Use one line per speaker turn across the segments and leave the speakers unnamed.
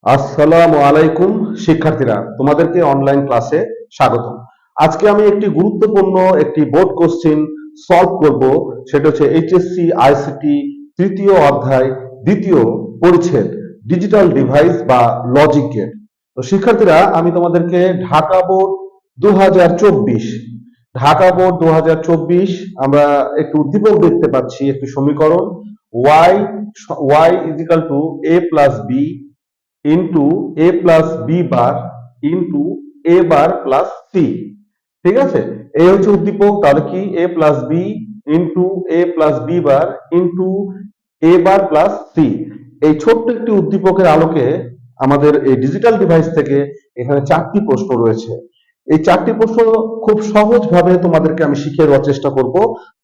আসসালামু আলাইকুম শিক্ষার্থীরা, তোমাদেরকে অনলাইন ক্লাসে স্বাগত। আজকে আমি একটি গুরুত্বপূর্ণ একটি বোর্ড কোশ্চেন সলভ করব। সেটা হচ্ছে এইচএসসি আইসিটি তৃতীয় অধ্যায় দ্বিতীয় পরিচ্ছেদ ডিজিটাল ডিভাইস বা লজিক গেট। তো শিক্ষার্থীরা, আমি তোমাদেরকে ঢাকা বোর্ড 2024 ঢাকা বোর্ড 2024 আমরা একটু উদ্দীপক দেখতে পাচ্ছি, একটি সমীকরণ y y equal to a plus B into A plus B bar into A bar plus C. ঠিক আছে, এই হচ্ছে উদ্দীপক। তাহলে কি A plus B into A plus B bar into A bar plus C. এই ছোট্ট একটি উদ্দীপকের আলোকে আমাদের এই ডিজিটাল ডিভাইস থেকে এখানে চারটি প্রশ্ন রয়েছে। এই চারটি প্রশ্ন খুব সহজভাবে তোমাদেরকে আমি শিখিয়ে দেওয়ার চেষ্টা করব।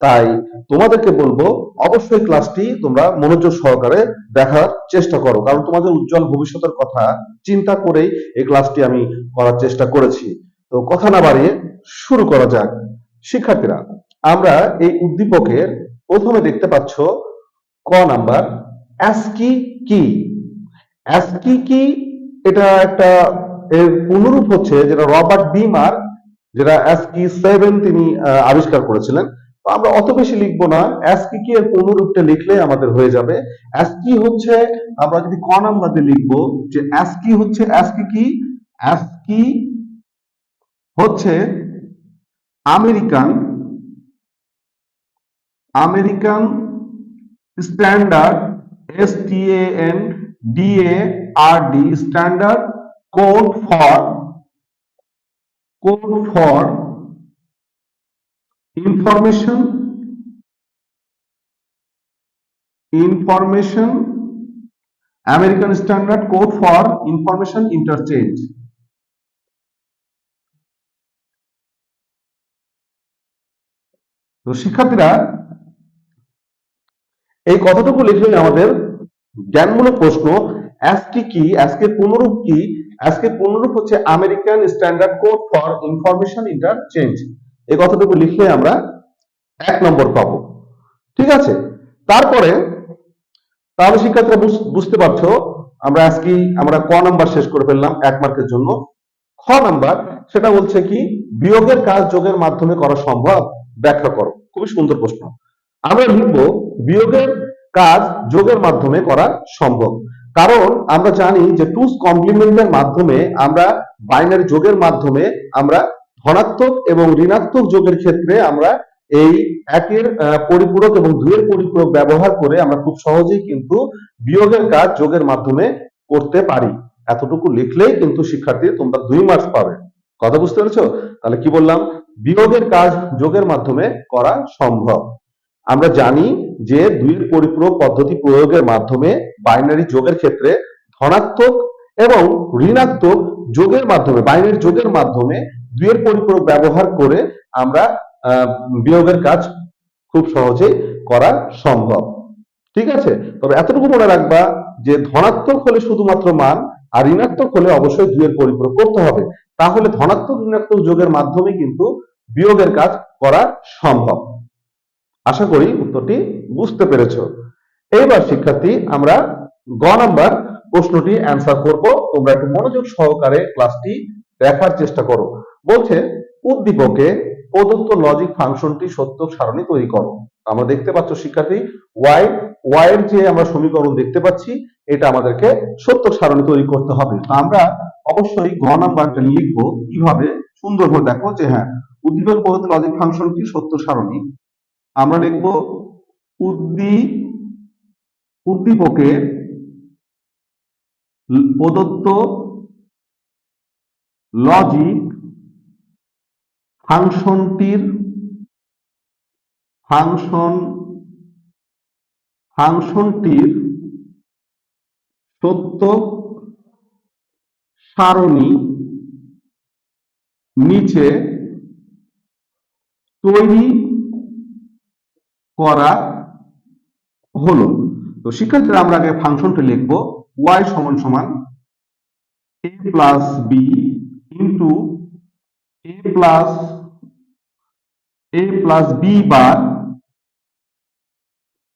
তাই তোমাদেরকে বলবো, অবশ্যই ক্লাসটি তোমরা মনোযোগ সহকারে দেখার চেষ্টা করো, কারণ তোমাদের উজ্জ্বল ভবিষ্যতের কথা চিন্তা করেই এই ক্লাসটি আমি করার চেষ্টা করেছি। তো কথা না বাড়িয়ে শুরু করা যাক। শিক্ষার্থীরা, আমরা এই উদ্দীপকের প্রথমে দেখতে পাচ্ছ ক নাম্বার অ্যাস্কি কি। অ্যাস্কি কি এটা একটা এর অনুরূপ হচ্ছে যেটা রবার্ট বিমার, যেটা অ্যাস্কি 7 তিনি আবিষ্কার করেছিলেন। তো আমরা অত বেশি লিখবো না, অ্যাস্কি কি এর অনুরূপটা লিখলে আমাদের হয়ে যাবে। অ্যাস্কি হচ্ছে, আমরা যদি ক নাম্বার দিয়ে লিখবো যে অ্যাস্কি হচ্ছে, অ্যাস্কি কি, অ্যাস্কি হচ্ছে American American standard, STANDARD standard code for information American standard code for information interchange. তো শিক্ষার্থীরা, এই কথাটুকু লিখলে আমাদের জ্ঞানমূলক প্রশ্ন। অ্যাস্কি কি, অ্যাস্কের পুনরূপ কি? অ্যাস্কের পুনরূপ হচ্ছে American standard code for information interchange. এই কথাটুকু লিখলে আমরা 1 নম্বর পাবো। ঠিক আছে, তারপরে তাহলে শিক্ষার্থীরা বুঝতে পারছো, আমরা আজকে আমরা ক নাম্বার শেষ করে ফেললাম 1 মার্কের জন্য। খ নাম্বার সেটা বলছে কি, বিয়োগের কাজ যোগের মাধ্যমে করা সম্ভব, ব্যাখ্যা করো। খুবই সুন্দর প্রশ্ন। আমরা লিখবো বিয়োগের কাজ যোগের মাধ্যমে করা সম্ভব, কারণ আমরা জানি যে টুস কমপ্লিমেন্টের মাধ্যমে আমরা বাইনারি যোগের মাধ্যমে আমরা ধনাত্মক এবং ঋণাত্মক যোগের ক্ষেত্রে আমরা এই একের পরিপূরক এবং দুইয়ের পরিপূরক ব্যবহার করে আমরা খুব সহজেই কিন্তু বিয়োগের কাজ যোগের মাধ্যমে করতে পারি। এতটুকু লিখলেই কিন্তু শিক্ষার্থী তোমরা 2 মার্কস পাবে। কথা বুঝতে পেরেছো? তাহলে কি বললাম, বিয়োগের কাজ যোগের মাধ্যমে করা সম্ভব। আমরা জানি যে দুইয়ের পরিপূরক পদ্ধতি প্রয়োগের মাধ্যমে বাইনারি যোগের ক্ষেত্রে ধনাত্মক এবং ঋণাত্মক যোগের মাধ্যমে, বাইনারি যোগের মাধ্যমে দুইয়ের পরিপূরক ব্যবহার করে আমরা বিয়োগের কাজ খুব সহজেই করা সম্ভব। ঠিক আছে, তবে এতটুকু মনে রাখবা যে ধনাত্মক হলে শুধুমাত্র মান, আর ঋণাত্মক হলে অবশ্যই দুইয়ের পরিপূরক করতে হবে। তাহলে ধনাত্মক ঋণাত্মক যোগের মাধ্যমে কিন্তু বিয়োগের কাজ করা সম্ভব। আশা করি উত্তরটি বুঝতে পেরেছো। এইবার শিক্ষার্থী, আমরা গ নাম্বার প্রশ্নটি অ্যান্সার করব। তোমরা একটু মনোযোগ সহকারে ক্লাসটি দেখার চেষ্টা করো। বলছে উদ্দীপকে প্রদত্ত লজিক ফাংশনটি সত্য সারণী তৈরি করো। আমরা দেখতে পাচ্ছ শিক্ষার্থী, ওয়াই এর যে আমরা সমীকরণ দেখতে পাচ্ছি, এটা আমাদেরকে সত্য সারণী তৈরি করতে হবে। তো আমরা অবশ্যই গ নাম্বারটা লিখবো কিভাবে, সুন্দরভাবে দেখো যে হ্যাঁ, উদ্দীপক প্রদত্ত লজিক ফাংশনটি সত্য সারণী। আমরা লিখব উদ্দীপকে প্রদত্ত লজিক ফাংশনটির সত্য সারণী নিচে তৈরি করা হলো। তো শিক্ষার্থীরা, আমরা আগে ফাংশনটি লিখবো y সমান সমান a plus B into a plus B bar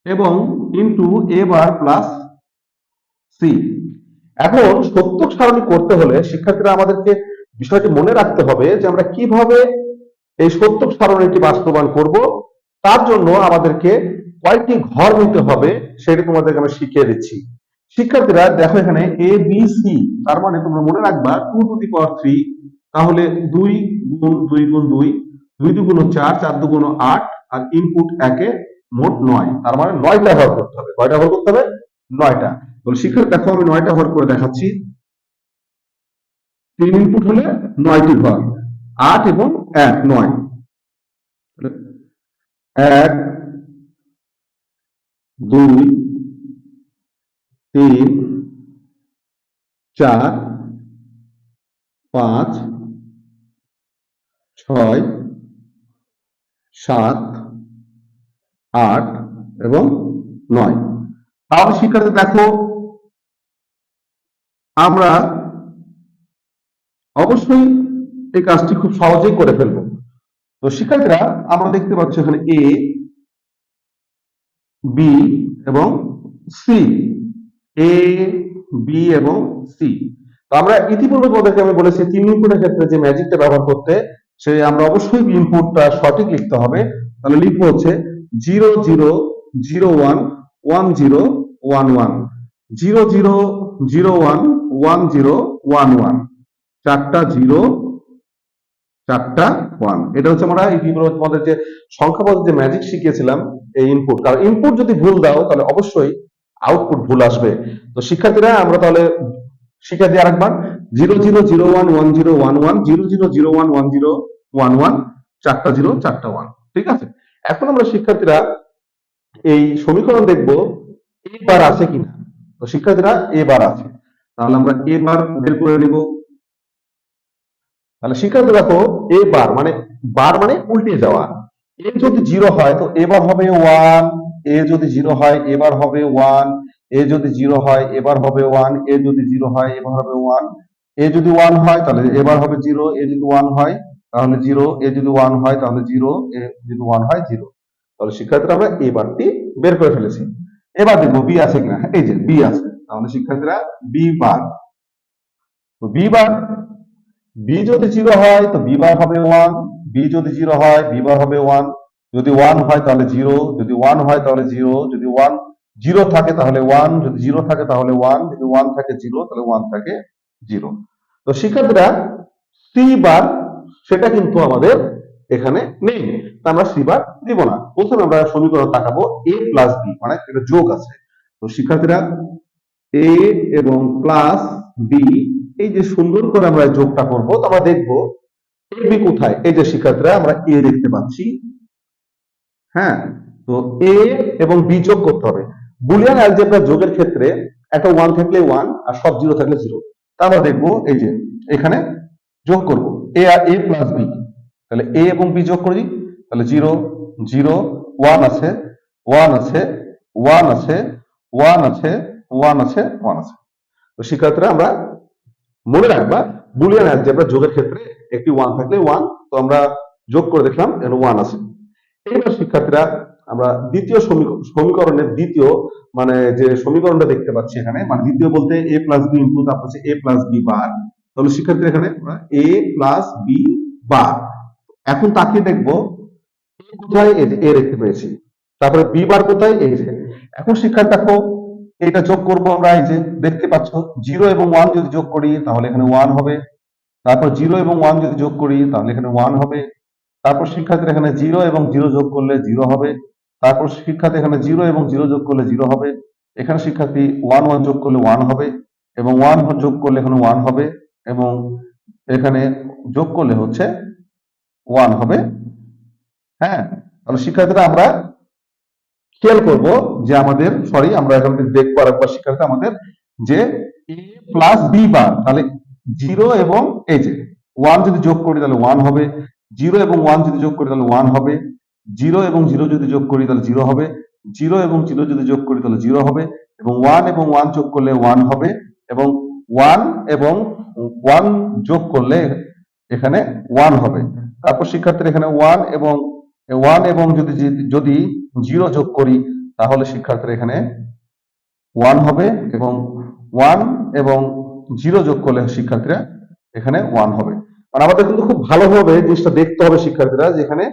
এবং into A bar plus C. এখন সত্যক সারণী করতে হলে শিক্ষার্থীরা আমাদেরকে বিষয়টি মনে রাখতে হবে যে আমরা কিভাবে এই সত্যক সারণীটি বাস্তবায়ন করব। তার জন্য আমাদেরকে কয়েকটি ঘর নিতে হবে, সেটি তোমাদেরকে আমি শিখিয়ে দিচ্ছি। শিক্ষার্থীরা দেখো এখানে এ বি সি, তার মানে তোমরা মনে রাখবা 2 টু দি পাওয়ার 3, তাহলে 2 গুণ 2 2 2 4, 4 2 8, আর ইনপুট একে মোট 9, তার মানে 9টা ঘর করতে হবে। কয়টা ঘর করতে হবে? 9টা। তাহলে শিক্ষার্থী দেখো আমি 9টা ঘর করে দেখাচ্ছি। 3 ইনপুট হলে 9টি ঘর, 8 এবং 1 9, 1 2 3 4 5 6 7 8 এবং 9। তাহলে শিক্ষার্থী দেখো আমরা অবশ্যই এই কাজটি খুব সহজেই করে ফেলবো। তো শিক্ষার্থীরা আমরা দেখতে পাচ্ছি এখানে এ বি এবং সি, এ বি এবং সি। তো আমরা ইতিপূর্বে তোমাদেরকে আমি বলেছি 3 ইনপুটের ক্ষেত্রে যে ম্যাজিকটা ব্যবহার করতে, সে আমরা অবশ্যই ইনপুটটা সঠিক লিখতে হবে। তাহলে লিখবো হচ্ছে 0 0 0 1 1 0 1 1, 0 0 0 1 1 0 1 1, 4টা 0 4টা 1। এটা হচ্ছে আমরা ইতিপূর্বে তোমাদের যে সংখ্যা পদ্ধতি যে ম্যাজিক শিখিয়েছিলাম এই ইনপুট। কারণ ইনপুট যদি ভুল দাও তাহলে অবশ্যই আউটপুট ভুল আসবে। তো শিক্ষার্থীরা আমরা তাহলে শিখে দিই আরেকবার, 0 0 0 1 1 0 1 1, 0 0 0 1 1 0 1 1, 4টা 0 4টা 1। ঠিক আছে, এখন আমরা শিক্ষার্থীরা এই সমীকরণ দেখব এ বার আছে কিনা। তো শিক্ষার্থীরা এ বার আছে, তাহলে আমরা এ বার বের করে নিব। তাহলে শিক্ষার্থী দেখো এ বার মানে উল্টে যাওয়া। এ যদি 0 হয় তো এবার হবে 1, এ যদি 0 হয় এবার হবে 1, এ যদি 0 হয় এবার হবে 1, এ যদি 0 হয় এবার হবে 1, এ যদি 1 হয় তাহলে এবার হবে 0, এ যদি 1 হয় তাহলে 0, এ যদি 1 হয় তাহলে 0, এ যদি 1 হয় 0। তাহলে শিক্ষার্থীরা আমরা এ বারটি বের করে ফেলেছি। এবার দেখবো বি আছে কিনা। এই যে বি আছে, তাহলে শিক্ষার্থীরা বি বার। তো বি বার, বি যদি 0 হয় তো বি বার হবে 1, বি যদি 0 হয় বি বার হবে 1, যদি 1 হয় তাহলে 0, যদি 1 হয় তাহলে 0, যদি 1 0 থাকে তাহলে 1, যদি 0 থাকে তাহলে 1, যদি 1 থাকে 0 তাহলে 1 থাকে 0। তো শিক্ষার্থীরা সি বার সেটা কিন্তু আমাদের এখানে নেই, তা আমরা সি বার দিব না। প্রথমে আমরা সমীকরণ তাকাবো এ প্লাস বি, মানে এটা যোগ আছে। তো শিক্ষার্থীরা এ এবং প্লাস বি, এই যে সুন্দর করে আমরা যোগটা করব, তো আমরা দেখবো এ বি কোথায়। এই যে শিক্ষার্থীরা আমরা এ দেখতে পাচ্ছি, হ্যাঁ। তো এ এবং বি যোগ করতে হবে। বুলিয়ান অ্যালজেব্রা যোগের ক্ষেত্রে একটা 1 থাকলে 1 আর সব 0 থাকলে 0। তা আমরা দেখবো এই যে এখানে যোগ করব এ আর এ প্লাস বি। তাহলে এ এবং বি যোগ করি, তাহলে 0 0 1 আছে 1 আছে 1 আছে 1 আছে 1 আছে 1 আছে। তো শিক্ষার্থীরা আমরা মনে রাখবা বুলিয়ান অ্যালজেব্রা যোগের ক্ষেত্রে একটি 1 থাকলে 1, তো আমরা যোগ করে দেখলাম এখানে 1 আছে। এইবার শিক্ষার্থীরা আমরা দ্বিতীয় সমীকরণের দ্বিতীয় যে সমীকরণটা দেখতে পাচ্ছি এখানে, দ্বিতীয় বলতে এ প্লাস বি ইনটু তারপর হচ্ছে এ প্লাস বি বার। তাহলে শিক্ষার্থীরা এখানে আমরা এ প্লাস বি বার। এখন তাকিয়ে দেখবো এ কোথায়, এই যে এ দেখতে পেয়েছি, তারপরে বি বার কোথায়, এই যে। এখন শিক্ষার্থী দেখো এটা যোগ করব আমরা, এই যে দেখতে পাচ্ছ 0 এবং 1 যদি যোগ করি তাহলে এখানে 1 হবে, তারপর 0 এবং 1 যদি যোগ করি তাহলে এখানে 1 হবে, তারপর শিক্ষার্থীর এখানে 0 এবং 0 যোগ করলে 0 হবে, তারপর শিক্ষার্থী এখানে 0 এবং 0 যোগ করলে 0 হবে, এখানে শিক্ষার্থী 1 1 যোগ করলে 1 হবে, এবং 1 যোগ করলে এখানে 1 হবে, এবং এখানে যোগ করলে হচ্ছে 1 হবে। হ্যাঁ, তাহলে শিক্ষার্থীরা আমরা খেয়াল করব যে আমাদের আমরা এখন দেখবো আরেকবার শিক্ষার্থী আমাদের যে এ প্লাস বি বার, তাহলে 0 এবং এই যে 1 যদি যোগ করি তাহলে 1 হবে, 0 এবং 1 যদি যোগ করি তাহলে 1 হবে, 0 এবং 0 যদি যোগ করি তাহলে 0 হবে, 0 এবং 0 যদি যোগ করি তাহলে 0 হবে, এবং 1 এবং 1 যোগ করলে 1 হবে, এবং 1 এবং 1 যোগ করলে এখানে 1 হবে। তারপর শিক্ষার্থীর এখানে 1 এবং যদি 0 যোগ করি তাহলে শিক্ষার্থীর এখানে 1 হবে, এবং ওয়ান এবং জিরো যোগ করলে শিক্ষার্থীরা এখানে ওয়ান হবে। মানে আমাদের কিন্তু খুব ভালোভাবে জিনিসটা দেখতে হবে শিক্ষার্থীরা, যেখানে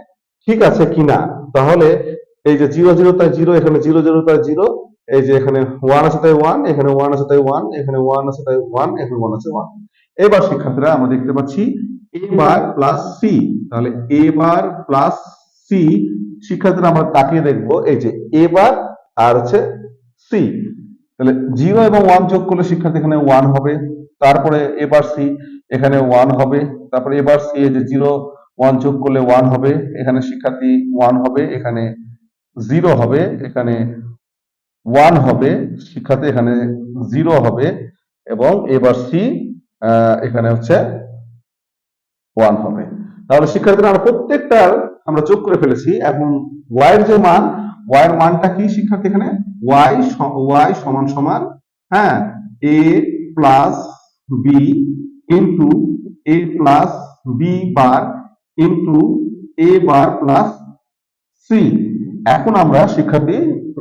ঠিক আছে কিনা। তাহলে এই যে জিরো জিরো তাই জিরো, এখানে জিরো জিরো তাই জিরো, এই যে এখানে ওয়ান আছে তাই ওয়ান, এখানে ওয়ান আছে তাই ওয়ান, এখানে ওয়ান আছে তাই ওয়ান, এখানে ওয়ান আছে ওয়ান। এবার শিক্ষার্থীরা আমরা দেখতে পাচ্ছি এ বার প্লাস সি। তাহলে এ বার প্লাস সি, শিক্ষার্থীরা আমরা তাকিয়ে দেখবো এই যে এ বার আর হচ্ছে সি। তাহলে জিরো এবং ওয়ান যোগ করলে শিক্ষার্থী এখানে ওয়ান হবে, তারপরে এবার সি এখানে ওয়ান হবে, তারপরে এবার সি এই যে জিরো ওয়ান যোগ করলে ওয়ান হবে, এখানে শিক্ষার্থী ওয়ান হবে, এখানে জিরো হবে, এখানে ওয়ান হবে শিক্ষার্থী, এখানে জিরো হবে, এবং এবার সি এখানে হচ্ছে ওয়ান হবে। তাহলে শিক্ষার্থীরা আমরা প্রত্যেকটার আমরা যোগ করে ফেলেছি। এখন ওয়াই এর যে মান, ওয়াই এর মানটা কি শিক্ষার্থী, এখানে ওয়াই সমান সমান হ্যাঁ এ plus B into A plus B bar into A bar plus C. এখন আমরা শিক্ষার্থী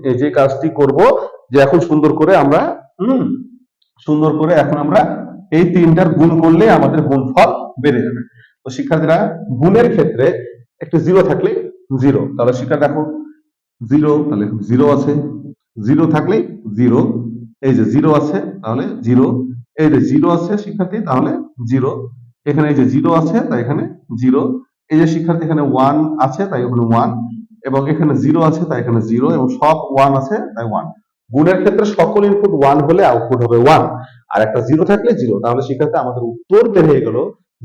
এই যে কাজটি করব, যে এখন সুন্দর করে আমরা সুন্দর করে এখন আমরা এই তিনটার গুণ করলে আমাদের গুণফল বেড়ে যাবে। তো শিক্ষার্থীরা গুণের ক্ষেত্রে একটু জিরো থাকলে জিরো, তাহলে শিক্ষার্থী দেখো জিরো, তাহলে জিরো আছে, জিরো থাকলে জিরো, এই যে জিরো আছে তাহলে জিরো, এই যে জিরো আছে শিক্ষার্থী তাহলে জিরো, এখানে এই যে জিরো আছে তাই এখানে জিরো, এই যে শিক্ষার্থী এখানে ওয়ান আছে তাই এখানে ওয়ান, এবং এখানে জিরো আছে তাই এখানে জিরো, এবং সব ওয়ান আছে তাই ওয়ান। গুণের ক্ষেত্রে সকল ইনপুট ওয়ান হলে আউটপুট হবে ওয়ান, আর একটা জিরো থাকলে জিরো। তাহলে শিক্ষার্থী আমাদের উত্তর বের হয়ে গেল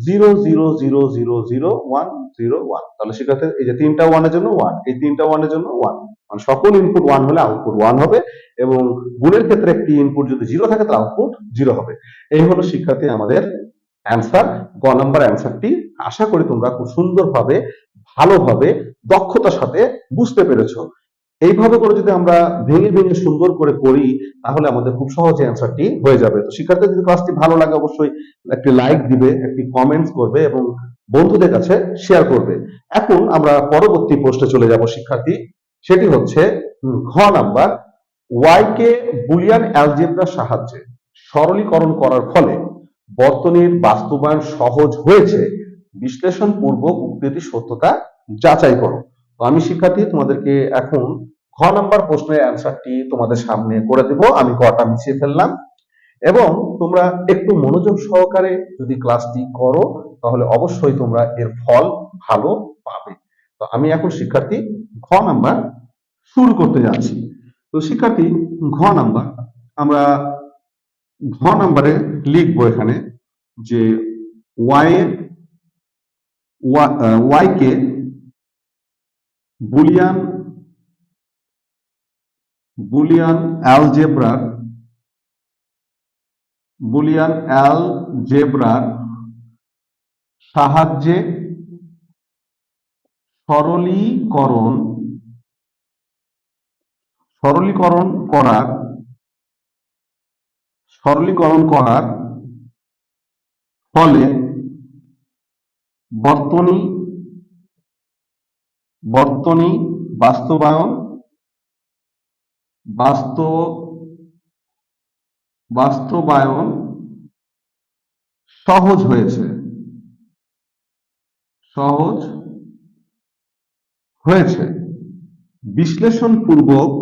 zero zero zero zero zero one zero one. তাহলে শিক্ষার্থী এই যে তিনটা ওয়ানের জন্য ওয়ান, এই তিনটা ওয়ানের জন্য ওয়ান, মানে সকল ইনপুট ওয়ান হলে আউটপুট ওয়ান হবে, এবং গুণের ক্ষেত্রে একটি ইনপুট যদি জিরো থাকে তাহলে আউটপুট জিরো হবে। এই হলো শিক্ষার্থী আমাদের অ্যান্সার, গ নাম্বার অ্যান্সারটি। আশা করি তোমরা খুব সুন্দরভাবে ভালোভাবে দক্ষতার সাথে বুঝতে পেরেছো। এইভাবে করে যদি আমরা ভেঙে ভেঙে সুন্দর করে করি তাহলে আমাদের খুব সহজে অ্যান্সারটি হয়ে যাবে। তো শিক্ষার্থী যদি ক্লাসটি ভালো লাগে অবশ্যই একটি লাইক দিবে, একটি কমেন্টস করবে এবং বন্ধুদের কাছে শেয়ার করবে। এখন আমরা পরবর্তী প্রশ্নে চলে যাব শিক্ষার্থী, সেটি হচ্ছে ঘ নাম্বার, ওয়াই কে বুলিয়ান অ্যালজেব্রার সাহায্যে সরলীকরণ করার ফলে বর্তনীর বাস্তবায়ন সহজ হয়েছে, বিশ্লেষণ পূর্বক উক্তিটির সত্যতা যাচাই করো। তো আমি শিক্ষার্থী তোমাদেরকে এখন খ নাম্বার প্রশ্নের অ্যান্সারটি তোমাদের সামনে করে দেব। আমি কটা মিছিয়ে ফেললাম, এবং তোমরা একটু মনোযোগ সহকারে যদি ক্লাসটি করো তাহলে অবশ্যই তোমরা এর ফল ভালো পাবে। তো আমি এখন শিক্ষার্থী ঘ নাম্বার শুরু করতে যাচ্ছি। তো শিক্ষার্থী ঘ নাম্বার আমরা ঘ নাম্বারে লিখবো এখানে যে ওয়াই কে বুলিয়ান অ্যালজেব্রার সাহায্যে সরলীকরণ করার ফলে বর্তনী বাস্তবায়ন সহজ হয়েছে, বিশ্লেষণ পূর্বক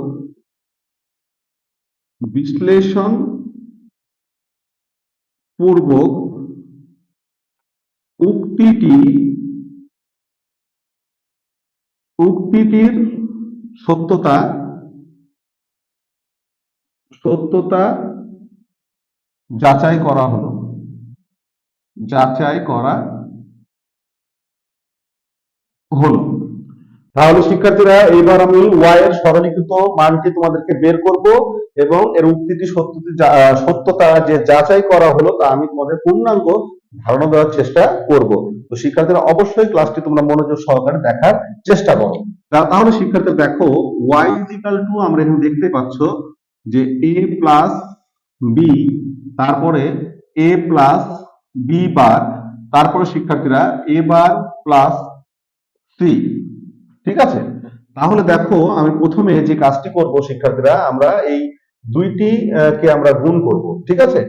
উক্তিটির সত্যতা যাচাই করা হলো। তাহলে শিক্ষার্থীরা এইবার আমি ওয়াই এর সরলীকৃত মানটি তোমাদেরকে বের করব, এবং এর উক্তিটি সত্যতা যে যাচাই করা হলো তা আমি তোমাদের পূর্ণাঙ্গ ধারণা দেওয়ার চেষ্টা করব। তো শিক্ষার্থীরা অবশ্যই ক্লাসটি তোমরা মনোযোগ সহকারে দেখার চেষ্টা করো। তাহলে শিক্ষার্থীরা দেখো ওয়াই ইজিক্যাল টু, আমরা এখানে দেখতে পাচ্ছ যে এ প্লাস বি, তারপরে এ প্লাস বি বার, তারপরে শিক্ষার্থীরা এ বার প্লাস সি। ঠিক আছে, তাহলে দেখো আমি প্রথমে যে কাজটি করব শিক্ষার্থীরা, আমরা এই দুইটি কে আমরা গুণ করব, ঠিক আছে।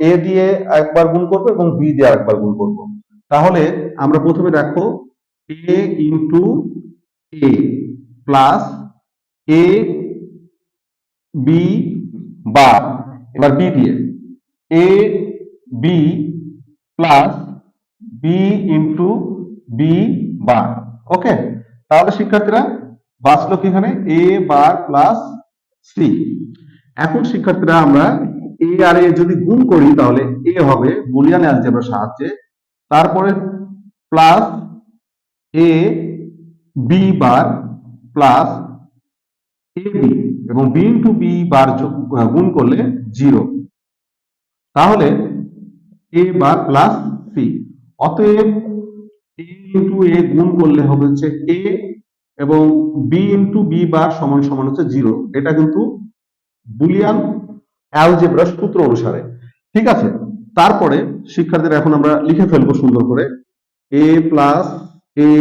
এ দিয়ে একবার গুণ করব এবং বি দিয়ে আরেকবার গুণ করব। তাহলে আমরা প্রথমে দেখো A into A plus A B bar, এবার বি দিয়ে A B plus B into B bar. Okay, তাহলে শিক্ষার্থীরা বাঁচলো কি এখানে এ বার প্লাস সি। এখন শিক্ষার্থীরা আমরা এ আর এ যদি গুণ করি তাহলে এ হবে বুলিয়ান অ্যালজেব্রার সাহায্যে, তারপরে plus A B bar plus A B, এবং বি ইন্টু বি বার গুণ করলে 0, তাহলে এ বার প্লাস সি। অতএব এ ইন্টু এ গুণ করলে হবে হচ্ছে এ, এবং বি ইন্টু বি বার সমান সমান হচ্ছে 0। এটা কিন্তু বুলিয়ান অ্যালজেব্রার সূত্র অনুসারে, ঠিক আছে। তারপরে শিক্ষার্থীরা এখন আমরা লিখে ফেলবো সুন্দর করে এ plus A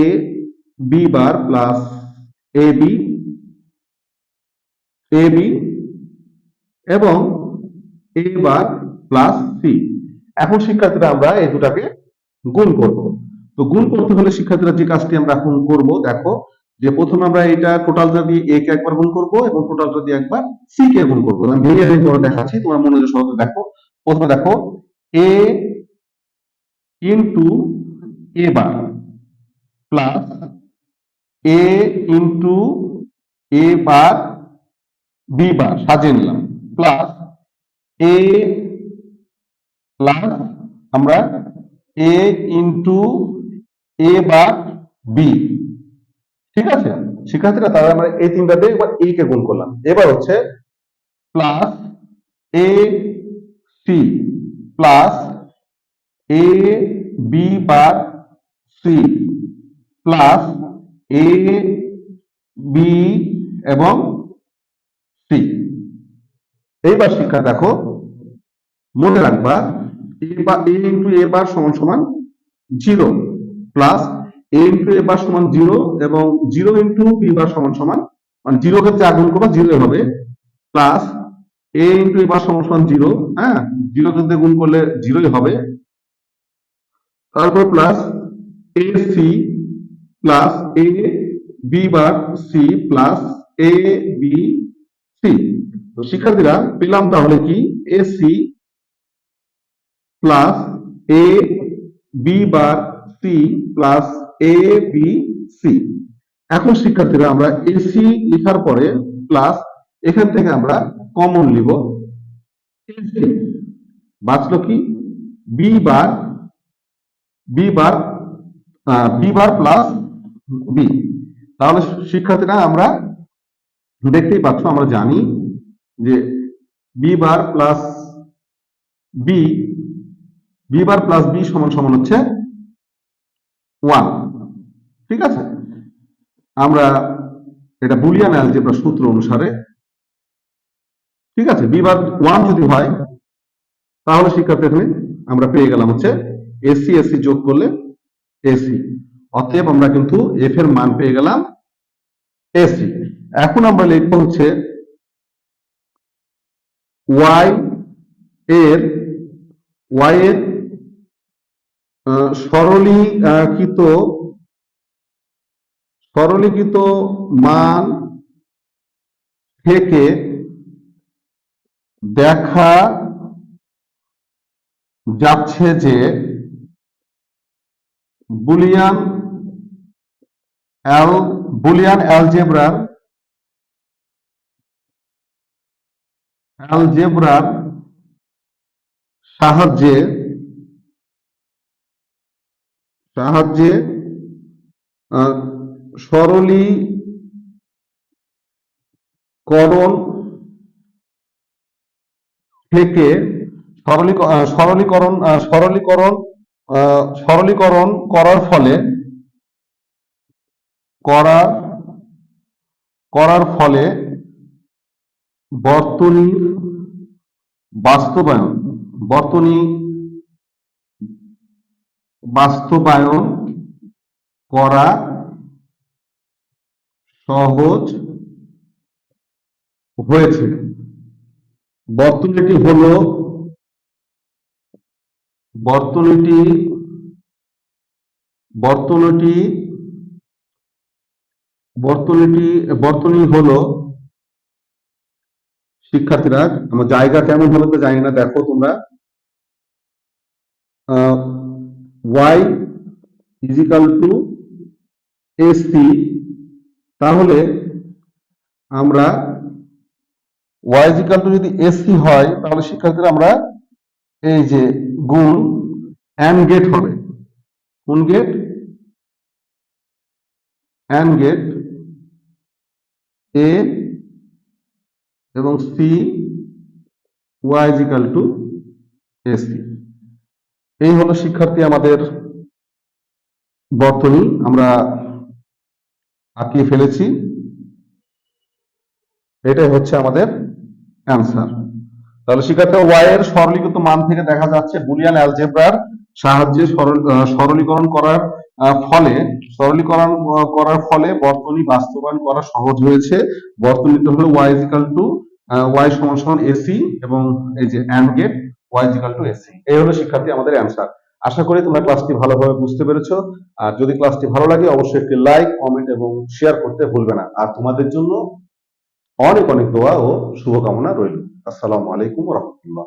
B bar plus A B A B এবং এ বার প্লাস সি। এখন শিক্ষার্থীরা আমরা এই দুটাকে গুণ করব। তো গুণ করতে হলে শিক্ষার্থীরা যে কাজটি আমরা এখন করব, দেখো যে প্রথমে আমরা এটা টোটালটা দিয়ে এ কে একবার গুণ করব এবং টোটালটা দিয়ে একবার সি কে গুণ করব। আমি ভেঙে ভেঙে করে দেখাচ্ছি, তোমার মনোযোগ সহকারে দেখো। প্রথমে দেখো A into A bar plus A into A bar B বার সাজিয়ে নিলাম প্লাস এ প্লাস আমরা এ ইন্টু এ বার বি, ঠিক আছে শিক্ষার্থীরা। তাহলে আমরা এই তিনটা দিয়ে এবার এ কে গুণ করলাম। এবার হচ্ছে plus A C plus A B bar C plus A B এবং সি। এইবার শিক্ষা দেখো, মনে রাখবা এ ইন্টু এ বার সমান সমান 0 প্লাস এ ইন্টু এ বার সমান 0 এবং 0 ইন্টু বি বার সমান সমান, মানে 0 ক্ষেত্রে আগুন করবা 0 হবে, প্লাস এ ইন্টু এ বার সমান সমান 0, হ্যাঁ 0 ক্ষেত্রে গুণ করলে 0ই হবে, তারপর plus A C plus A B bar C plus A B C. তো শিক্ষার্থীরা পেলাম তাহলে কি A C plus A B bar C plus A B C. এখন শিক্ষার্থীরা আমরা এসি লেখার পরে প্লাস এখান থেকে আমরা কমন নিব এসি, বাঁচলো কি B bar B bar B bar plus B. তাহলে শিক্ষার্থীরা আমরা দেখতেই পাচ্ছ, আমরা জানি যে B bar plus B, B bar plus B সমান সমান হচ্ছে 1, ঠিক আছে। আমরা এটা বুলিয়ান অ্যালজেব্রা সূত্র অনুসারে, ঠিক আছে। বি বার 1 যদি হয় তাহলে শিক্ষার্থী এখানে আমরা পেয়ে গেলাম হচ্ছে এসি এসি যোগ করলে এসি। অতএব আমরা কিন্তু এফ এর মান পেয়ে গেলাম এসি। এখন আমরা লিখবো হচ্ছে ওয়াই এর সরলীকৃত মান থেকে দেখা যাচ্ছে যে বুলিয়ান অ্যালজেব্রার সাহায্যে সরলীকরণ থেকে সরলীকরণ করার ফলে বর্তনীর বাস্তবায়ন করা সহজ হয়েছে। বর্তনীটি হলো বর্তনীটি বর্তনীটি বর্তনীটি বর্তনী হলো শিক্ষার্থীরা, আমার জায়গা কেমন হবে তো জানি না, দেখো তোমরা y ইজিক্যাল টু এসি, তাহলে আমরা y ইজিক্যাল টু যদি এসি হয় তাহলে শিক্ষার্থীরা আমরা এই যে গুণ এন্ড গেট হবে, কোন গেট, এন্ড গেট এ এবং C y equal to AC. এই হলো শিক্ষার্থী আমাদের বর্তনী আমরা আঁকিয়ে ফেলেছি, এটাই হচ্ছে আমাদের অ্যান্সার। তাহলে শিক্ষার্থী y এর সরলীকৃত মান থেকে দেখা যাচ্ছে বুলিয়ান অ্যালজেব্রার সাহায্যে সরলীকরণ করার ফলে বর্তনী বাস্তবায়ন করা সহজ হয়েছে। বর্তনীটা হলো y ইজিক্যাল টু y সমান সমান এসি এবং এই যে AND gate y equal to AC. এই হলো শিক্ষার্থী আমাদের অ্যান্সার। আশা করি তোমরা ক্লাসটি ভালোভাবে বুঝতে পেরেছো। আর যদি ক্লাসটি ভালো লাগে অবশ্যই একটি লাইক, কমেন্ট এবং শেয়ার করতে ভুলবে না। আর তোমাদের জন্য অনেক অনেক দোয়া ও শুভকামনা রইল। আসসালামু আলাইকুম ওয়া রাহমাতুল্লাহ।